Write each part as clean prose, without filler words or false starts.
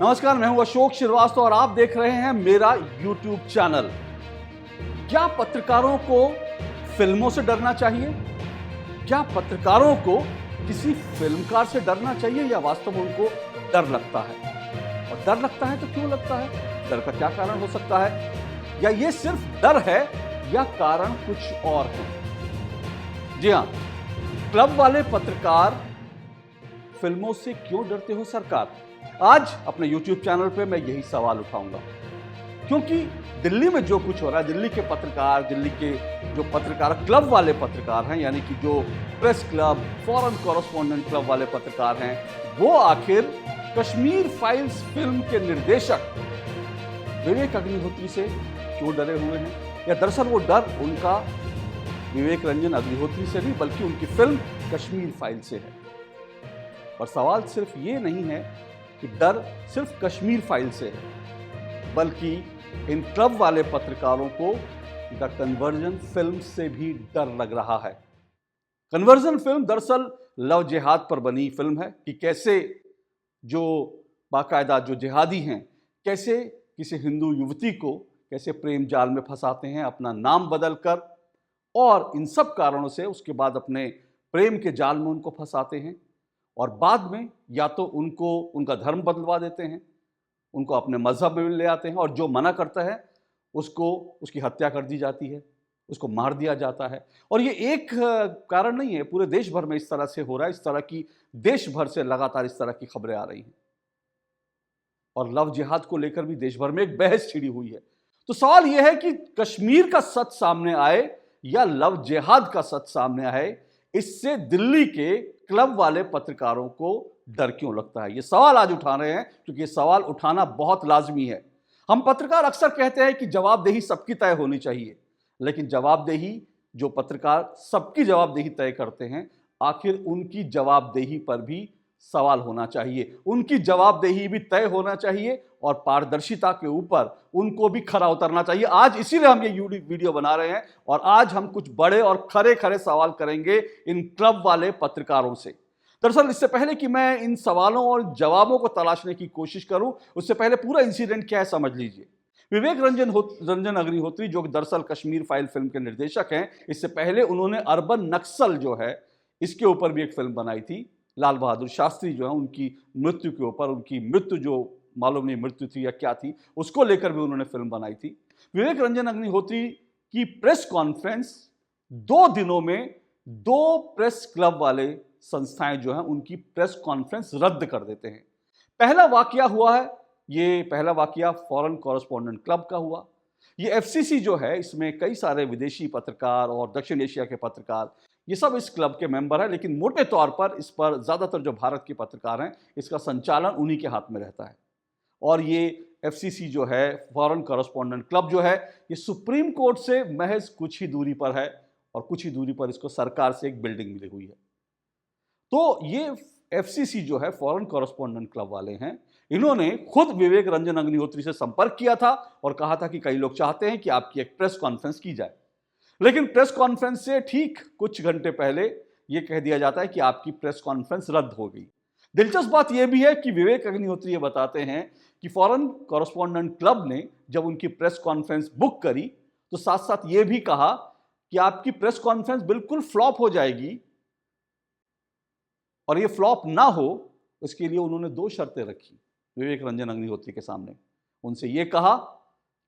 नमस्कार, मैं हूं अशोक श्रीवास्तव और आप देख रहे हैं मेरा YouTube चैनल। क्या पत्रकारों को फिल्मों से डरना चाहिए? क्या पत्रकारों को किसी फिल्मकार से डरना चाहिए या वास्तव में उनको डर लगता है? और डर लगता है तो क्यों लगता है? डर का क्या कारण हो सकता है? या ये सिर्फ डर है या कारण कुछ और है? जी हां, क्लब वाले पत्रकार फिल्मों से क्यों डरते हो सरकार? आज अपने YouTube चैनल पे मैं यही सवाल उठाऊंगा, क्योंकि दिल्ली में जो कुछ हो रहा है, दिल्ली के पत्रकार, दिल्ली के जो पत्रकार क्लब वाले पत्रकार हैं, यानी कि जो press club, foreign correspondent club वाले पत्रकार हैं, वो आखिर कश्मीर फाइल्स फिल्म के निर्देशक विवेक अग्निहोत्री से क्यों डरे हुए हैं? या दरअसल वो डर उनका विवेक रंजन अग्निहोत्री से नहीं बल्कि उनकी फिल्म कश्मीर फाइल से है। और सवाल सिर्फ ये नहीं है कि डर सिर्फ कश्मीर फाइल से है, बल्कि इन क्लब वाले पत्रकारों को द कन्वर्जन फिल्म से भी डर लग रहा है। कन्वर्जन फिल्म दरअसल लव जिहाद पर बनी फिल्म है कि कैसे जो बाकायदा जो जिहादी हैं, कैसे किसी हिंदू युवती को कैसे प्रेम जाल में फंसाते हैं अपना नाम बदलकर, और इन सब कारणों से उसके बाद अपने प्रेम के जाल में उनको फंसाते हैं और बाद में या तो उनको उनका धर्म बदलवा देते हैं, उनको अपने मजहब में ले आते हैं, और जो मना करता है उसको उसकी हत्या कर दी जाती है, उसको मार दिया जाता है। और ये एक कारण नहीं है, पूरे देश भर में इस तरह से हो रहा है। इस तरह की देश भर से लगातार इस तरह की खबरें आ रही हैं और लव जिहाद को लेकर भी देश भर में एक बहस छिड़ी हुई है। तो सवाल यह है कि कश्मीर का सच सामने आए या लव जिहाद का सच सामने आए, इससे दिल्ली के क्लब वाले पत्रकारों को डर क्यों लगता है? ये सवाल आज उठा रहे हैं क्योंकि ये सवाल उठाना बहुत लाजमी है। हम पत्रकार अक्सर कहते हैं कि जवाबदेही सबकी तय होनी चाहिए, लेकिन जवाबदेही जो पत्रकार सबकी जवाबदेही तय करते हैं, आखिर उनकी जवाबदेही पर भी सवाल होना चाहिए, उनकी जवाबदेही भी तय होना चाहिए और पारदर्शिता के ऊपर उनको भी खरा उतरना चाहिए। आज इसीलिए हम ये वीडियो बना रहे हैं और आज हम कुछ बड़े और खरे खरे सवाल करेंगे इन क्लब वाले पत्रकारों से। दरअसल इससे पहले कि मैं इन सवालों और जवाबों को तलाशने की कोशिश करूं, उससे पहले पूरा इंसिडेंट क्या है समझ लीजिए। विवेक रंजन अग्निहोत्री जो दरअसल कश्मीर फाइल फिल्म के निर्देशक हैं, इससे पहले उन्होंने अर्बन नक्सल जो है इसके ऊपर भी एक फिल्म बनाई थी। लाल बहादुर शास्त्री जो है उनकी मृत्यु के ऊपर, उनकी मृत्यु जो मालूम नहीं मृत्यु थी या क्या थी, उसको लेकर भी उन्होंने फिल्म बनाई थी। विवेक रंजन अग्निहोत्री की प्रेस कॉन्फ्रेंस 2 दिनों में 2 प्रेस क्लब वाले संस्थाएं जो हैं उनकी प्रेस कॉन्फ्रेंस रद्द कर देते हैं। पहला वाकया हुआ है, ये पहला वाकया फॉरेन कॉरेस्पॉन्डेंट क्लब का हुआ। ये एफसीसी जो है, इसमें कई सारे विदेशी पत्रकार और दक्षिण एशिया के पत्रकार, ये सब इस क्लब के मेंबर हैं, लेकिन मोटे तौर पर इस पर ज़्यादातर जो भारत के पत्रकार हैं, इसका संचालन उन्हीं के हाथ में रहता है। और ये एफसीसी जो है, फॉरेन कॉरेस्पॉन्डेंट क्लब जो है, ये सुप्रीम कोर्ट से महज कुछ ही दूरी पर है और कुछ ही दूरी पर इसको सरकार से एक बिल्डिंग मिली हुई है। तो ये एफसीसी जो है, फॉरेन कॉरेस्पॉन्डेंट क्लब वाले हैं, इन्होंने खुद विवेक रंजन अग्निहोत्री से संपर्क किया था और कहा था कि कई लोग चाहते हैं कि आपकी एक प्रेस कॉन्फ्रेंस की जाए। लेकिन प्रेस कॉन्फ्रेंस से ठीक कुछ घंटे पहले यह कह दिया जाता है कि आपकी प्रेस कॉन्फ्रेंस रद्द हो गई। दिलचस्प बात यह भी है कि विवेक अग्निहोत्री ये बताते हैं कि फॉरेन कॉरेस्पॉन्डेंट क्लब ने जब उनकी प्रेस कॉन्फ्रेंस बुक करी तो साथ साथ यह भी कहा कि आपकी प्रेस कॉन्फ्रेंस बिल्कुल फ्लॉप हो जाएगी, और ये फ्लॉप ना हो उसके लिए उन्होंने 2 शर्तें रखी विवेक रंजन अग्निहोत्री के सामने। उनसे यह कहा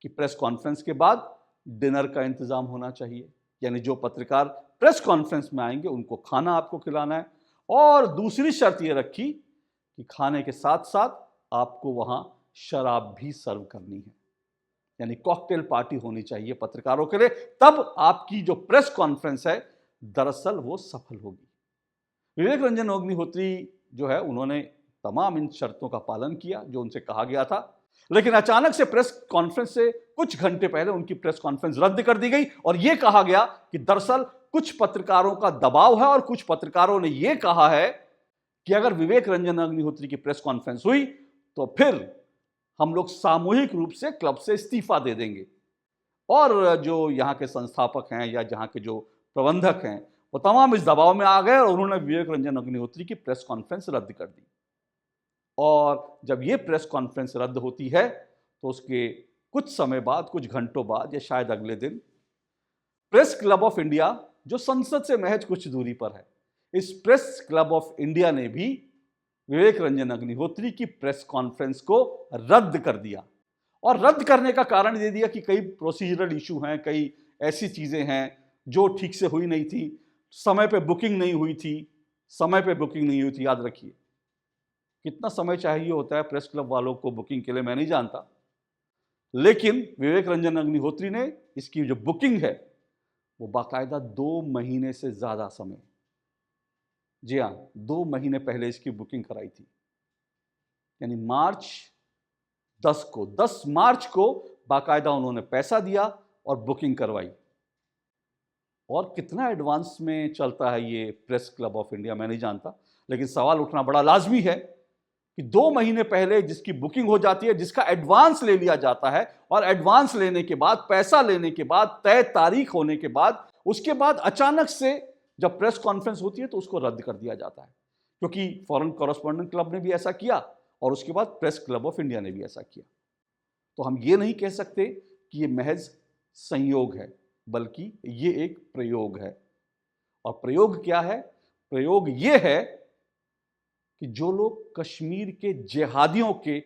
कि प्रेस कॉन्फ्रेंस के बाद डिनर का इंतजाम होना चाहिए, यानी जो पत्रकार प्रेस कॉन्फ्रेंस में आएंगे उनको खाना आपको खिलाना है, और दूसरी शर्त यह रखी कि खाने के साथ साथ आपको वहां शराब भी सर्व करनी है, यानी कॉकटेल पार्टी होनी चाहिए पत्रकारों के लिए, तब आपकी जो प्रेस कॉन्फ्रेंस है दरअसल वो सफल होगी। विवेक रंजन अग्निहोत्री जो है उन्होंने तमाम इन शर्तों का पालन किया जो उनसे कहा गया था, लेकिन अचानक से प्रेस कॉन्फ्रेंस से कुछ घंटे पहले उनकी प्रेस कॉन्फ्रेंस रद्द कर दी गई और यह कहा गया कि दरअसल कुछ पत्रकारों का दबाव है और कुछ पत्रकारों ने यह कहा है कि अगर विवेक रंजन अग्निहोत्री की प्रेस कॉन्फ्रेंस हुई तो फिर हम लोग सामूहिक रूप से क्लब से इस्तीफा दे देंगे। और जो यहाँ के संस्थापक हैं या जहाँ के जो प्रबंधक हैं वो तमाम इस दबाव में आ गए और उन्होंने विवेक रंजन अग्निहोत्री की प्रेस कॉन्फ्रेंस रद्द कर दी। और जब ये प्रेस कॉन्फ्रेंस रद्द होती है तो उसके कुछ समय बाद, कुछ घंटों बाद या शायद अगले दिन, प्रेस क्लब ऑफ इंडिया, जो संसद से महज कुछ दूरी पर है, इस प्रेस क्लब ऑफ इंडिया ने भी विवेक रंजन अग्निहोत्री की प्रेस कॉन्फ्रेंस को रद्द कर दिया। और रद्द करने का कारण दे दिया कि कई प्रोसीजरल इशू हैं, कई ऐसी चीजें हैं जो ठीक से हुई नहीं थी, समय पे बुकिंग नहीं हुई थी, समय पे बुकिंग नहीं हुई थी। याद रखिए, कितना समय चाहिए होता है प्रेस क्लब वालों को बुकिंग के लिए मैं नहीं जानता, लेकिन विवेक रंजन अग्निहोत्री ने इसकी जो बुकिंग है वो बाकायदा 2 महीने से ज्यादा समय, जी हाँ, 2 महीने पहले इसकी बुकिंग कराई थी। यानी मार्च 10 मार्च को बाकायदा उन्होंने पैसा दिया और बुकिंग करवाई। और कितना एडवांस में चलता है ये प्रेस क्लब ऑफ इंडिया मैं नहीं जानता, लेकिन सवाल उठना बड़ा लाजमी है कि 2 महीने पहले जिसकी बुकिंग हो जाती है, जिसका एडवांस ले लिया जाता है, और एडवांस लेने के बाद, पैसा लेने के बाद, तय तारीख होने के बाद, उसके बाद अचानक से जब प्रेस कॉन्फ्रेंस होती है तो उसको रद्द कर दिया जाता है। क्योंकि फॉरेन कॉरेस्पॉन्डेंट क्लब ने भी ऐसा किया और उसके बाद प्रेस क्लब ऑफ इंडिया ने भी ऐसा किया। तो हम ये नहीं कह सकते कि ये महज संयोग है, बल्कि ये एक प्रयोग है। और प्रयोग क्या है? प्रयोग ये है कि जो लोग कश्मीर के जिहादियों के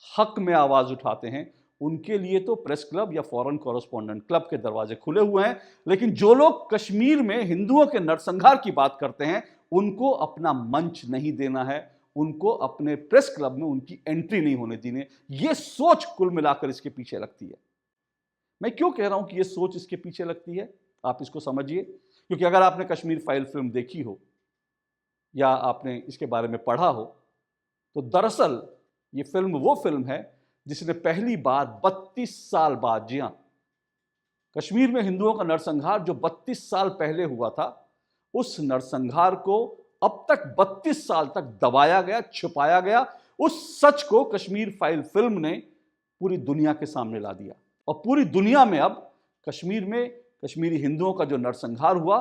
हक में आवाज उठाते हैं, उनके लिए तो प्रेस क्लब या फॉरेन कॉरेस्पॉन्डेंट क्लब के दरवाजे खुले हुए हैं, लेकिन जो लोग कश्मीर में हिंदुओं के नरसंहार की बात करते हैं, उनको अपना मंच नहीं देना है, उनको अपने प्रेस क्लब में उनकी एंट्री नहीं होने देनी है। यह सोच कुल मिलाकर इसके पीछे लगती है। मैं क्यों कह रहा हूं कि यह सोच इसके पीछे लगती है, आप इसको समझिए। क्योंकि अगर आपने कश्मीर फाइल फिल्म देखी हो या आपने इसके बारे में पढ़ा हो, तो दरअसल ये फिल्म वो फिल्म है जिसने पहली बार 32 साल बाद, जी हां, कश्मीर में हिंदुओं का नरसंहार जो 32 साल पहले हुआ था, उस नरसंहार को अब तक 32 साल तक दबाया गया, छुपाया गया, उस सच को कश्मीर फाइल फिल्म ने पूरी दुनिया के सामने ला दिया। और पूरी दुनिया में अब कश्मीर में कश्मीरी हिंदुओं का जो नरसंहार हुआ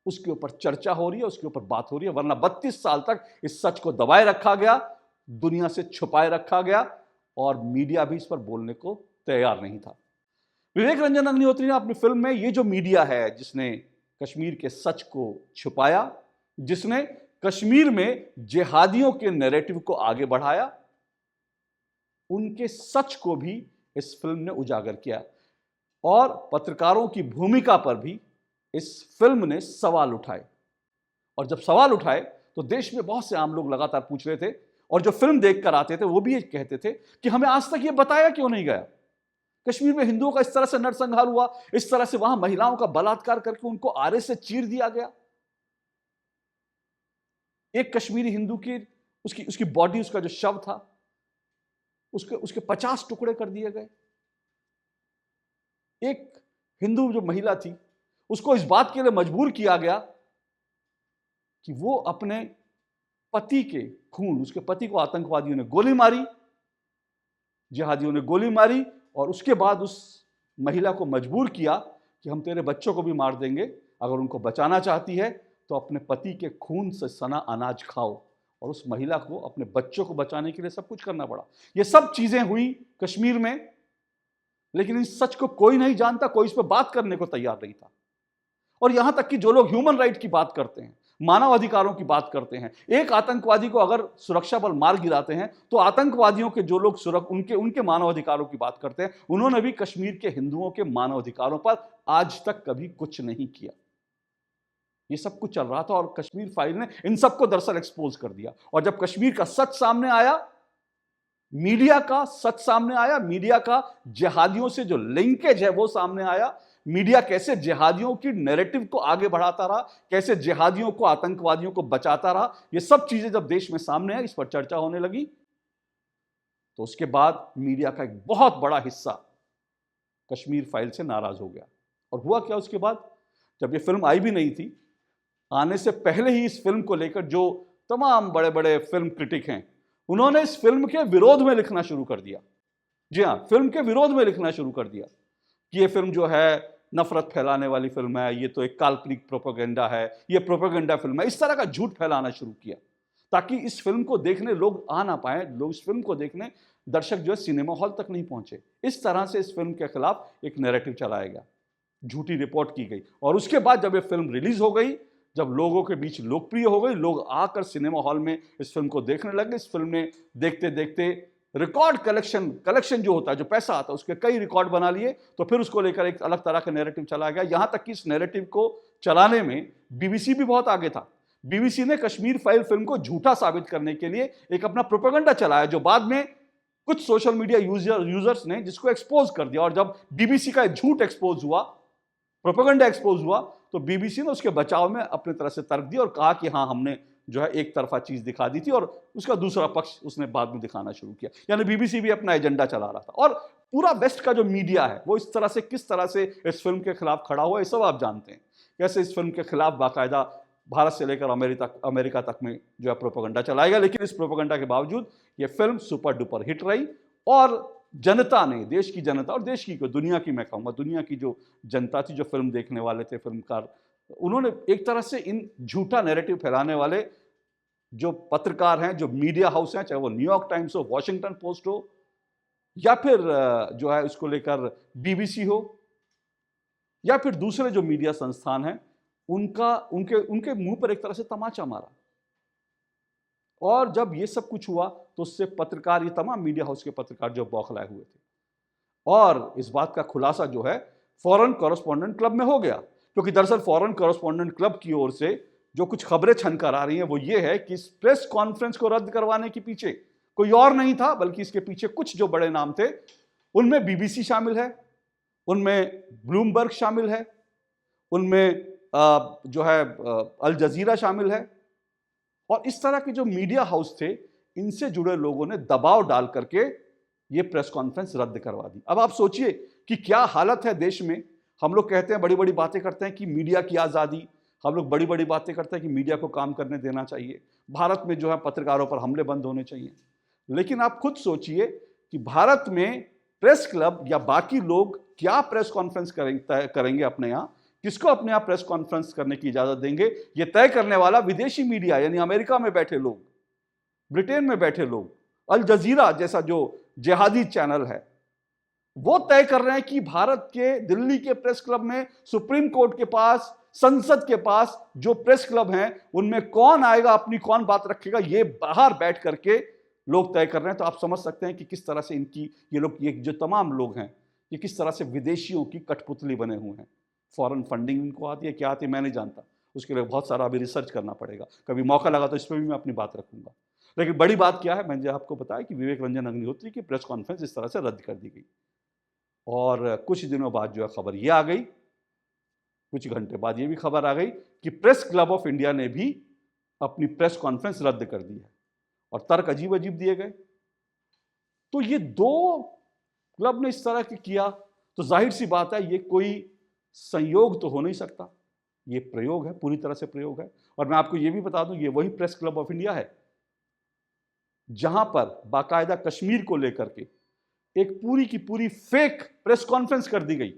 उसके ऊपर चर्चा हो रही है, उसके ऊपर बात हो रही है। वरना 32 साल तक इस सच को दबाए रखा गया, दुनिया से छुपाए रखा गया, और मीडिया भी इस पर बोलने को तैयार नहीं था। विवेक रंजन अग्निहोत्री ने अपनी फिल्म में ये जो मीडिया है जिसने कश्मीर के सच को छुपाया, जिसने कश्मीर में जिहादियों के नैरेटिव को आगे बढ़ाया, उनके सच को भी इस फिल्म ने उजागर किया। और पत्रकारों की भूमिका पर भी इस फिल्म ने सवाल उठाए। और जब सवाल उठाए तो देश में बहुत से आम लोग लगातार पूछ रहे थे, और जो फिल्म देखकर आते थे वो भी ये कहते थे कि हमें आज तक ये बताया क्यों नहीं गया, कश्मीर में हिंदुओं का इस तरह से नरसंहार हुआ, इस तरह से वहां महिलाओं का बलात्कार करके उनको आरे से चीर दिया गया, एक कश्मीरी हिंदू की उसकी बॉडी, उसका जो शव था, उसके 50 टुकड़े कर दिए गए, एक हिंदू जो महिला थी उसको इस बात के लिए मजबूर किया गया कि वो अपने पति के खून, उसके पति को आतंकवादियों ने गोली मारी, जिहादियों ने गोली मारी, और उसके बाद उस महिला को मजबूर किया कि हम तेरे बच्चों को भी मार देंगे, अगर उनको बचाना चाहती है तो अपने पति के खून से सना अनाज खाओ। और उस महिला को अपने बच्चों को बचाने के लिए सब कुछ करना पड़ा। ये सब चीजें हुई कश्मीर में, लेकिन इस सच को कोई नहीं जानता, कोई इस पर बात करने को तैयार नहीं था। और यहां तक कि जो लोग ह्यूमन राइट की बात करते हैं, मानव अधिकारों की बात करते हैं, एक आतंकवादी को अगर सुरक्षा बल मार गिराते हैं तो आतंकवादियों के जो लोग उनके मानव अधिकारों की बात करते हैं, उन्होंने भी कश्मीर के हिंदुओं के मानव अधिकारों पर आज तक कभी कुछ नहीं किया। ये सब कुछ चल रहा था और कश्मीर फाइल ने इन सबको दरअसल एक्सपोज कर दिया। और जब कश्मीर का सच सामने आया, मीडिया का सच सामने आया, मीडिया का जिहादियों से जो लिंकेज है वो सामने आया, मीडिया कैसे जिहादियों की नैरेटिव को आगे बढ़ाता रहा, कैसे जिहादियों को, आतंकवादियों को बचाता रहा, ये सब चीजें जब देश में सामने आई, इस पर चर्चा होने लगी, तो उसके बाद मीडिया का एक बहुत बड़ा हिस्सा कश्मीर फाइल से नाराज हो गया। और हुआ क्या उसके बाद? जब ये फिल्म आई भी नहीं थी, आने से पहले ही इस फिल्म को लेकर जो तमाम बड़े बड़े फिल्म क्रिटिक हैं, उन्होंने इस फिल्म के विरोध में लिखना शुरू कर दिया। जी हां, फिल्म के विरोध में लिखना शुरू कर दिया कि ये फिल्म जो है नफरत फैलाने वाली फिल्म है, ये तो एक काल्पनिक प्रोपेगेंडा है, ये प्रोपेगेंडा फिल्म है, इस तरह का झूठ फैलाना शुरू किया, ताकि इस फिल्म को देखने लोग आ ना पाए, लोग इस फिल्म को देखने दर्शक जो है सिनेमा हॉल तक नहीं पहुंचे। इस तरह से इस फिल्म के खिलाफ एक नैरेटिव चलाया गया, झूठी रिपोर्ट की गई, और उसके बाद जब ये फिल्म रिलीज हो गई, जब लोगों के बीच लोकप्रिय हो गई, लोग आकर सिनेमा हॉल में इस फिल्म को देखने लगे। इस फिल्म ने देखते देखते रिकॉर्ड कलेक्शन जो होता है, जो पैसा आता है, उसके कई रिकॉर्ड बना लिए। तो फिर उसको लेकर एक अलग तरह का नैरेटिव चला गया, यहां तक कि इस नैरेटिव को चलाने में बीबीसी भी बहुत आगे था। बीबीसी ने कश्मीर फाइल फिल्म को झूठा साबित करने के लिए एक अपना प्रोपेगेंडा चलाया, जो बाद में कुछ सोशल मीडिया यूजर्स ने जिसको एक्सपोज कर दिया। और जब बीबीसी का झूठ एक्सपोज हुआ, प्रोपेगेंडा एक्सपोज हुआ, तो बीबीसी ने उसके बचाव में अपनी तरह से तर्क दिया और कहा कि हाँ, हमने जो है एक तरफा चीज दिखा दी थी और उसका दूसरा पक्ष उसने बाद में दिखाना शुरू किया। यानी बीबीसी भी अपना एजेंडा चला रहा था। और पूरा वेस्ट का जो मीडिया है वो इस तरह से, किस तरह से इस फिल्म के खिलाफ खड़ा हुआ, ये सब आप जानते हैं। कैसे इस फिल्म के खिलाफ बाकायदा भारत से लेकर अमेरिका तक में जो है प्रोपेगेंडा चलाया गया। लेकिन इस प्रोपेगेंडा के बावजूद ये फिल्म सुपर डुपर हिट रही, और जनता ने, देश की जनता, और देश की दुनिया की, मैं कहूँगा दुनिया की जो जनता थी, जो फिल्म देखने वाले थे, फिल्मकार, उन्होंने एक तरह से इन झूठा नैरेटिव फैलाने वाले जो पत्रकार हैं, जो मीडिया हाउस हैं, चाहे वो न्यूयॉर्क टाइम्स हो, वॉशिंगटन पोस्ट हो, या फिर जो है इसको लेकर बीबीसी हो, या फिर दूसरे जो मीडिया संस्थान हैं, उनके मुंह पर एक तरह से तमाचा मारा। और जब ये सब कुछ हुआ तो उससे पत्रकार, ये तमाम मीडिया हाउस के पत्रकार जो बौखलाए हुए थे, और इस बात का खुलासा जो है फॉरेन कॉरेस्पॉन्डेंट क्लब में हो गया। क्योंकि दरअसल फॉरेन कॉरेस्पॉन्डेंट क्लब की ओर से जो कुछ खबरें छनकर आ रही हैं वो ये है कि इस प्रेस कॉन्फ्रेंस को रद्द करवाने के पीछे कोई और नहीं था, बल्कि इसके पीछे कुछ जो बड़े नाम थे, उनमें बीबीसी शामिल है, उनमें ब्लूमबर्ग शामिल है, उनमें जो है अल जजीरा शामिल है, और इस तरह के जो मीडिया हाउस थे, इनसे जुड़े लोगों ने दबाव डाल करके ये प्रेस कॉन्फ्रेंस रद्द करवा दी। अब आप सोचिए कि क्या हालत है देश में। हम लोग कहते हैं, बड़ी बड़ी बातें करते हैं कि मीडिया की आज़ादी, हम लोग बड़ी बड़ी बातें करते हैं कि मीडिया को काम करने देना चाहिए, भारत में जो है पत्रकारों पर हमले बंद होने चाहिए। लेकिन आप खुद सोचिए कि भारत में प्रेस क्लब या बाकी लोग क्या प्रेस कॉन्फ्रेंस करेंगे अपने यहाँ, किसको अपने यहाँ प्रेस कॉन्फ्रेंस करने की इजाजत देंगे, ये तय करने वाला विदेशी मीडिया, यानी अमेरिका में बैठे लोग, ब्रिटेन में बैठे लोग, अल जजीरा जैसा जो जिहादी चैनल है, वो तय कर रहे हैं कि भारत के दिल्ली के प्रेस क्लब में, सुप्रीम कोर्ट के पास, संसद के पास जो प्रेस क्लब हैं, उनमें कौन आएगा, अपनी कौन बात रखेगा, ये बाहर बैठ करके लोग तय कर रहे हैं। तो आप समझ सकते हैं कि किस तरह से ये जो तमाम लोग हैं, ये किस तरह से विदेशियों की कठपुतली बने हुए हैं। फॉरेन फंडिंग इनको आती है, क्या आती है मैं नहीं जानता, उसके लिए बहुत सारा अभी रिसर्च करना पड़ेगा। कभी मौका लगा तो इस पर भी मैं अपनी बात रखूंगा। लेकिन बड़ी बात क्या है, मैंने आपको बताया कि विवेक रंजन अग्निहोत्री की प्रेस कॉन्फ्रेंस इस तरह से रद्द कर दी गई। और कुछ दिनों बाद जो है खबर ये आ गई, कुछ घंटे बाद ये भी खबर आ गई कि प्रेस क्लब ऑफ इंडिया ने भी अपनी प्रेस कॉन्फ्रेंस रद्द कर दी है, और तर्क अजीब अजीब दिए गए। तो ये दो क्लब ने इस तरह के किया, तो जाहिर सी बात है ये कोई संयोग तो हो नहीं सकता, ये प्रयोग है, पूरी तरह से प्रयोग है। और मैं आपको ये भी बता दूं, ये वही प्रेस क्लब ऑफ इंडिया है जहां पर बाकायदा कश्मीर को लेकर के एक पूरी की पूरी फेक प्रेस कॉन्फ्रेंस कर दी गई,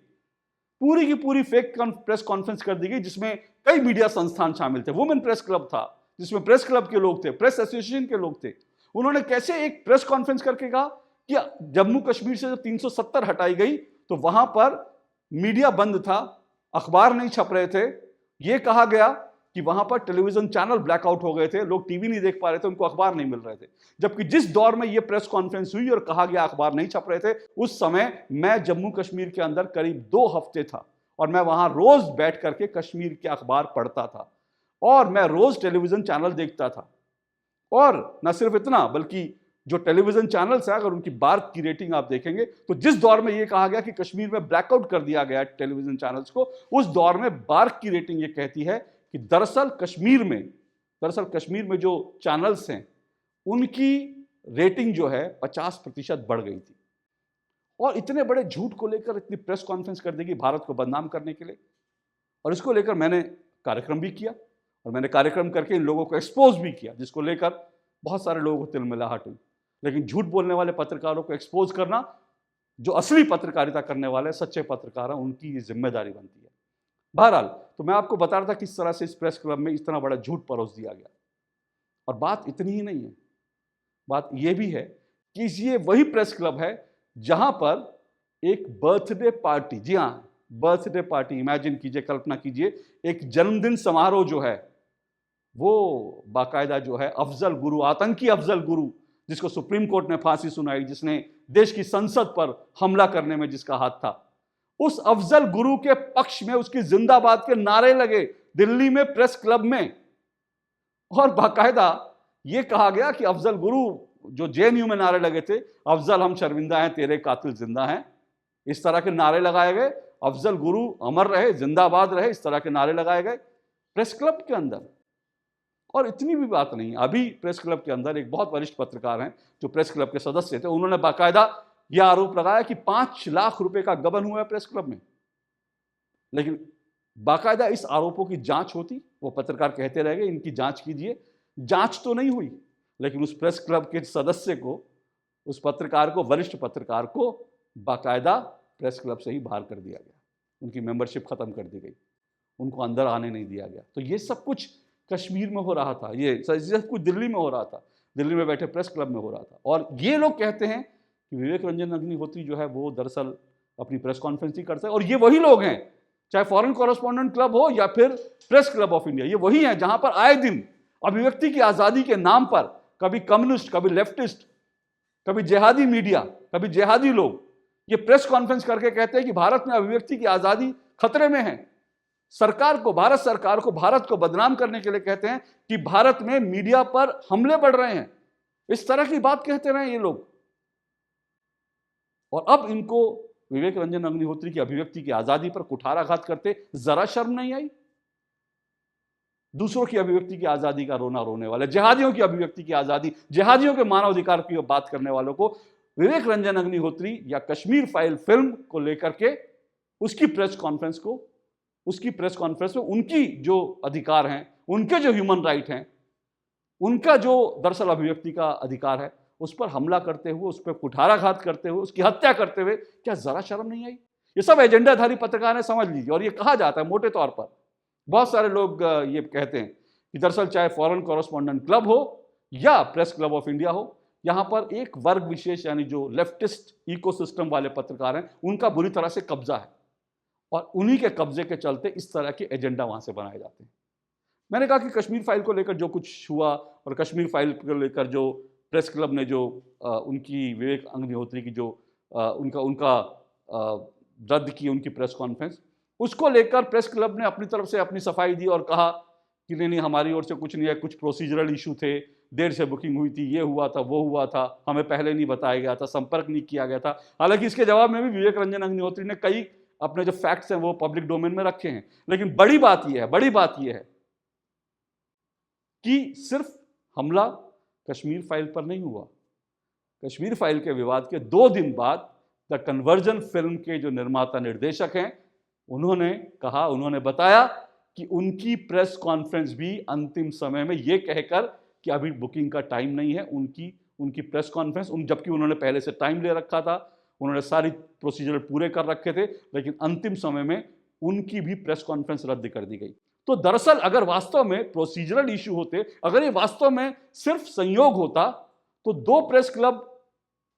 पूरी की पूरी फेक प्रेस कॉन्फ्रेंस कर दी गई, जिसमें कई मीडिया संस्थान शामिल थे। वुमेन प्रेस क्लब था, जिसमें प्रेस क्लब के लोग थे, प्रेस एसोसिएशन के लोग थे। उन्होंने कैसे एक प्रेस कॉन्फ्रेंस करके कहा कि जम्मू कश्मीर से जब 370 हटाई गई तो वहां पर मीडिया बंद था, अखबार नहीं छप रहे थे, यह कहा गया कि वहां पर टेलीविजन चैनल ब्लैकआउट हो गए थे, लोग टीवी नहीं देख पा रहे थे, उनको अखबार नहीं मिल रहे थे। जबकि जिस दौर में यह प्रेस कॉन्फ्रेंस हुई और कहा गया अखबार नहीं छप रहे थे, उस समय मैं जम्मू कश्मीर के अंदर करीब 2 हफ्ते था, और मैं वहां रोज बैठ करके कश्मीर के अखबार पढ़ता था, और मैं रोज टेलीविजन चैनल देखता था। और न सिर्फ इतना, बल्कि जो टेलीविजन चैनल्स है, अगर उनकी बार्क की रेटिंग आप देखेंगे तो जिस दौर में यह कहा गया कि कश्मीर में ब्लैकआउट कर दिया गया टेलीविजन चैनल्स को, उस दौर में बार्क की रेटिंग यह कहती है कि दरअसल कश्मीर में जो चैनल्स हैं उनकी रेटिंग जो है 50% बढ़ गई थी। और इतने बड़े झूठ को लेकर इतनी प्रेस कॉन्फ्रेंस कर देगी भारत को बदनाम करने के लिए। और इसको लेकर मैंने कार्यक्रम भी किया, और मैंने कार्यक्रम करके इन लोगों को एक्सपोज भी किया, जिसको लेकर बहुत सारे लोगों को तिलमिलाहट हुई। लेकिन झूठ बोलने वाले पत्रकारों को एक्सपोज करना, जो असली पत्रकारिता करने वाले सच्चे पत्रकार हैं, उनकी जिम्मेदारी बनती है। बहरहाल, तो मैं आपको बता रहा था किस तरह से इस प्रेस क्लब में इतना बड़ा झूठ परोस दिया गया। और बात इतनी ही नहीं है, बात यह भी है कि ये वही प्रेस क्लब है जहां पर एक बर्थडे पार्टी, जी हां, बर्थडे पार्टी, इमेजिन कीजिए, कल्पना कीजिए, एक जन्मदिन समारोह जो है वो बाकायदा जो है अफजल गुरु, आतंकी अफजल गुरु, जिसको सुप्रीम कोर्ट ने फांसी सुनाई, जिसने देश की संसद पर हमला करने में जिसका हाथ था, उस अफजल गुरु के पक्ष में उसकी जिंदाबाद के नारे लगे दिल्ली में प्रेस क्लब में। और बाकायदा यह कहा गया कि अफजल गुरु जो जेएनयू में नारे लगे थे, अफजल हम शर्मिंदा हैं, तेरे कातिल जिंदा हैं, इस तरह के नारे लगाए गए। अफजल गुरु अमर रहे, जिंदाबाद रहे, इस तरह के नारे लगाए गए प्रेस क्लब के अंदर। और इतनी भी बात नहीं, अभी प्रेस क्लब के अंदर एक बहुत वरिष्ठ पत्रकार हैं जो प्रेस क्लब के सदस्य थे, उन्होंने बाकायदा यह आरोप लगाया कि 5 लाख रुपए का गबन हुआ है प्रेस क्लब में। लेकिन बाकायदा इस आरोपों की जांच होती, वो पत्रकार कहते रह गए इनकी जांच कीजिए, जांच तो नहीं हुई, लेकिन उस प्रेस क्लब के सदस्य को, उस पत्रकार को, वरिष्ठ पत्रकार को बाकायदा प्रेस क्लब से ही बाहर कर दिया गया, उनकी मेंबरशिप खत्म कर दी गई, उनको अंदर आने नहीं दिया गया। तो ये सब कुछ कश्मीर में हो रहा था, ये सब कुछ दिल्ली में हो रहा था, दिल्ली में बैठे प्रेस क्लब में हो रहा था। और ये लोग कहते हैं कि विवेक रंजन अग्निहोत्री जो है वो दरअसल अपनी प्रेस कॉन्फ्रेंस ही करता है, और ये वही लोग हैं, चाहे फॉरेन कॉरेस्पॉन्डेंट क्लब हो या फिर प्रेस क्लब ऑफ इंडिया, ये वही है जहां पर आए दिन अभिव्यक्ति की आजादी के नाम पर कभी कम्युनिस्ट, कभी लेफ्टिस्ट, कभी जिहादी मीडिया, कभी जिहादी लोग ये प्रेस कॉन्फ्रेंस करके कहते हैं कि भारत में अभिव्यक्ति की आजादी खतरे में है। सरकार को, भारत सरकार को, भारत को बदनाम करने के लिए कहते हैं कि भारत में मीडिया पर हमले बढ़ रहे हैं, इस तरह की बात कहते रहे ये लोग। और अब इनको विवेक रंजन अग्निहोत्री की अभिव्यक्ति की आजादी पर कुठाराघात करते जरा शर्म नहीं आई? दूसरों की अभिव्यक्ति की आजादी का रोना रोने वाले, जिहादियों की अभिव्यक्ति की आजादी, जिहादियों के मानवाधिकार की बात करने वालों को विवेक रंजन अग्निहोत्री या कश्मीर फाइल फिल्म को लेकर के उसकी प्रेस कॉन्फ्रेंस में उनकी जो अधिकार हैं, उनके जो ह्यूमन राइट हैं, उनका जो दरअसल अभिव्यक्ति का अधिकार है, उस पर हमला करते हुए, उस पर कुठाराघात करते हुए, उसकी हत्या करते हुए क्या जरा शर्म नहीं आई? ये सब एजेंडाधारी पत्रकार है, समझ लीजिए। और ये कहा जाता है मोटे तौर पर, बहुत सारे लोग ये कहते हैं कि दरअसल चाहे फॉरेन कॉरेस्पॉन्डेंट क्लब हो या प्रेस क्लब ऑफ इंडिया हो, यहां पर एक वर्ग विशेष, यानी जो लेफ्टिस्ट इकोसिस्टम वाले पत्रकार हैं, उनका बुरी तरह से कब्जा है, और उन्हीं के कब्जे के चलते इस तरह के एजेंडा वहां से बनाए जाते हैं। मैंने कहा कि कश्मीर फाइल को लेकर जो कुछ हुआ, और कश्मीर फाइल को लेकर जो प्रेस क्लब ने जो उनकी विवेक अग्निहोत्री की जो उनका रद्द की उनकी प्रेस कॉन्फ्रेंस, उसको लेकर प्रेस क्लब ने अपनी तरफ से अपनी सफाई दी और कहा कि नहीं, हमारी ओर से कुछ नहीं है, कुछ प्रोसीजरल इशू थे, देर से बुकिंग हुई थी, ये हुआ था, वो हुआ था, हमें पहले नहीं बताया गया था, संपर्क नहीं किया गया था। हालांकि इसके जवाब में भी विवेक रंजन अग्निहोत्री ने कई अपने जो फैक्ट्स हैं वो पब्लिक डोमेन में रखे हैं। लेकिन बड़ी बात यह है कि सिर्फ हमला कश्मीर फाइल पर नहीं हुआ। कश्मीर फाइल के विवाद के 2 दिन बाद द कन्वर्जन फिल्म के जो निर्माता निर्देशक हैं, उन्होंने बताया कि उनकी प्रेस कॉन्फ्रेंस भी अंतिम समय में यह कहकर कि अभी बुकिंग का टाइम नहीं है, उनकी प्रेस कॉन्फ्रेंस, जबकि उन्होंने पहले से टाइम ले रखा था, उन्होंने सारी प्रोसीजर पूरे कर रखे थे, लेकिन अंतिम समय में उनकी भी प्रेस कॉन्फ्रेंस रद्द कर दी गई। तो दरअसल अगर वास्तव में प्रोसीजरल इशू होते, अगर ये वास्तव में सिर्फ संयोग होता, तो 2 प्रेस क्लब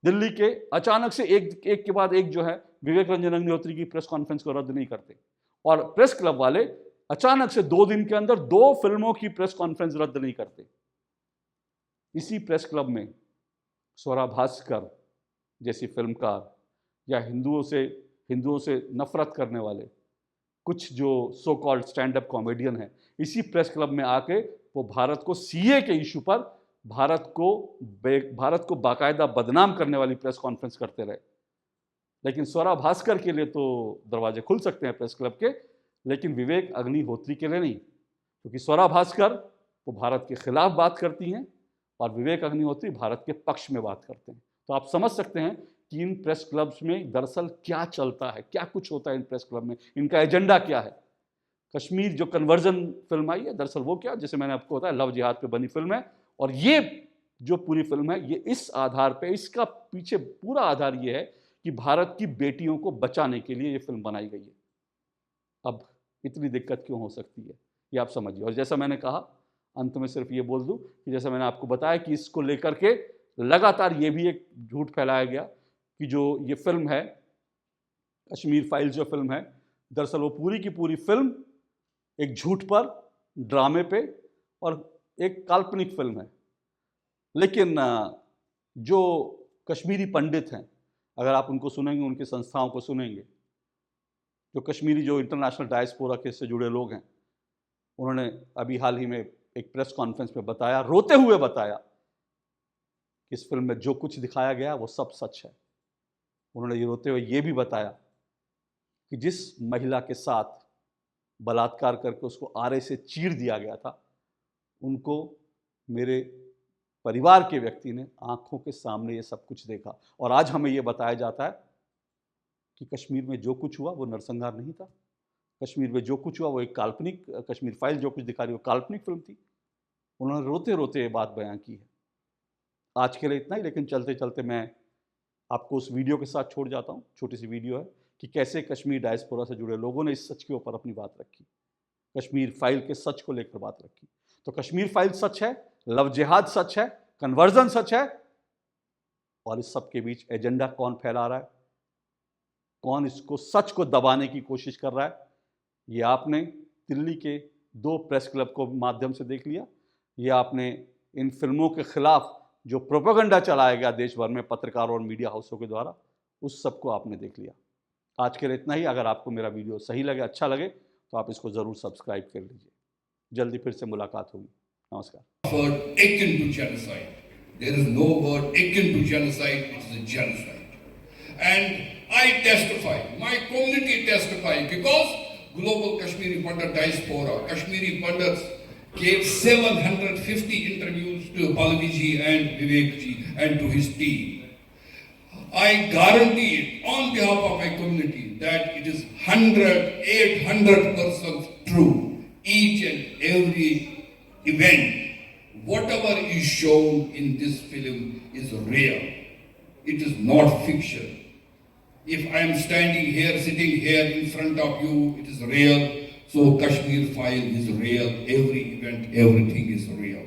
दिल्ली के अचानक से एक के बाद एक जो है विवेक रंजन अग्निहोत्री की प्रेस कॉन्फ्रेंस को रद्द नहीं करते, और प्रेस क्लब वाले अचानक से 2 दिन के अंदर 2 फिल्मों की प्रेस कॉन्फ्रेंस रद्द नहीं करते। इसी प्रेस क्लब में स्वरा भास्कर जैसी फिल्मकार, या हिंदुओं से नफरत करने वाले कुछ जो so called stand up comedian हैं, इसी प्रेस क्लब में आके वो भारत को सीए के इशू पर भारत को बाकायदा बदनाम करने वाली प्रेस कॉन्फ्रेंस करते रहे। लेकिन स्वरा भास्कर के लिए तो दरवाजे खुल सकते हैं प्रेस क्लब के, लेकिन विवेक अग्निहोत्री के लिए नहीं, क्योंकि स्वरा भास्कर वो भारत के खिलाफ बात करती हैं और विवेक अग्निहोत्री भारत के पक्ष में बात करते हैं। तो आप समझ सकते हैं कि इन प्रेस क्लब्स में दरअसल क्या चलता है, क्या कुछ होता है इन प्रेस क्लब में, इनका एजेंडा क्या है। कश्मीर जो कन्वर्जन फिल्म आई है, दरअसल वो क्या, जैसे मैंने आपको बताया, लव जिहाद पे बनी फिल्म है, और ये जो पूरी फिल्म है, ये इस आधार पे, इसका पीछे पूरा आधार ये है कि भारत की बेटियों को बचाने के लिए ये फिल्म बनाई गई है। अब इतनी दिक्कत क्यों हो सकती है, ये आप समझिए। और जैसा मैंने कहा, अंत में सिर्फ ये बोल दूं कि जैसे मैंने आपको बताया कि इसको लेकर के लगातार ये भी एक झूठ फैलाया गया कि जो ये फिल्म है कश्मीर फाइल्स, जो फिल्म है, दरअसल वो पूरी की पूरी फिल्म एक झूठ पर, ड्रामे पे और एक काल्पनिक फिल्म है। लेकिन जो कश्मीरी पंडित हैं, अगर आप उनको सुनेंगे, उनकी संस्थाओं को सुनेंगे, जो कश्मीरी जो इंटरनेशनल डायस्पोरा के से जुड़े लोग हैं, उन्होंने अभी हाल ही में एक प्रेस कॉन्फ्रेंस में बताया, रोते हुए बताया कि इस फिल्म में जो कुछ दिखाया गया वो सब सच है। उन्होंने ये रोते हुए ये भी बताया कि जिस महिला के साथ बलात्कार करके उसको आरे से चीर दिया गया था, उनको मेरे परिवार के व्यक्ति ने आंखों के सामने ये सब कुछ देखा। और आज हमें ये बताया जाता है कि कश्मीर में जो कुछ हुआ वो नरसंहार नहीं था, कश्मीर में जो कुछ हुआ वो एक काल्पनिक, कश्मीर फाइल जो कुछ दिखा रही वो काल्पनिक फिल्म थी। उन्होंने रोते रोते ये बात बयां की है। आज के लिए इतना ही, लेकिन चलते चलते मैं आपको उस वीडियो के साथ छोड़ जाता हूँ। छोटी सी वीडियो है कि कैसे कश्मीर डायस्पोरा से जुड़े लोगों ने इस सच के ऊपर अपनी बात रखी, कश्मीर फाइल के सच को लेकर बात रखी। तो कश्मीर फाइल सच है, लव जिहाद सच है, कन्वर्जन सच है, और इस सब के बीच एजेंडा कौन फैला रहा है, कौन इसको सच को दबाने की कोशिश कर रहा है, ये आपने दिल्ली के 2 प्रेस क्लब को माध्यम से देख लिया। ये आपने इन फिल्मों के खिलाफ जो प्रोपेगेंडा चलाया गया देश भर में पत्रकारों और मीडिया हाउसों के द्वारा, उस सब को आपने देख लिया। आज के लिए इतना ही। अगर आपको मेरा वीडियो सही लगे, अच्छा लगे, तो आप इसको ज़रूर सब्सक्राइब कर लीजिए। जल्दी फिर से मुलाकात होगी। नमस्कार। Word akin to genocide. There is no word akin to genocide. It is a genocide. And I testify, my community testify, because Global Kashmiri Pandit Diaspora, Kashmiri Pandits gave 750 interviews to Pallavi ji and Vivek ji and to his team. I guarantee it on behalf of my community that it is 800% true. Each and every event, whatever is shown in this film is real. It is not fiction. If I am standing here, sitting here in front of you, it is real. So Kashmir file is real. Every event, everything is real.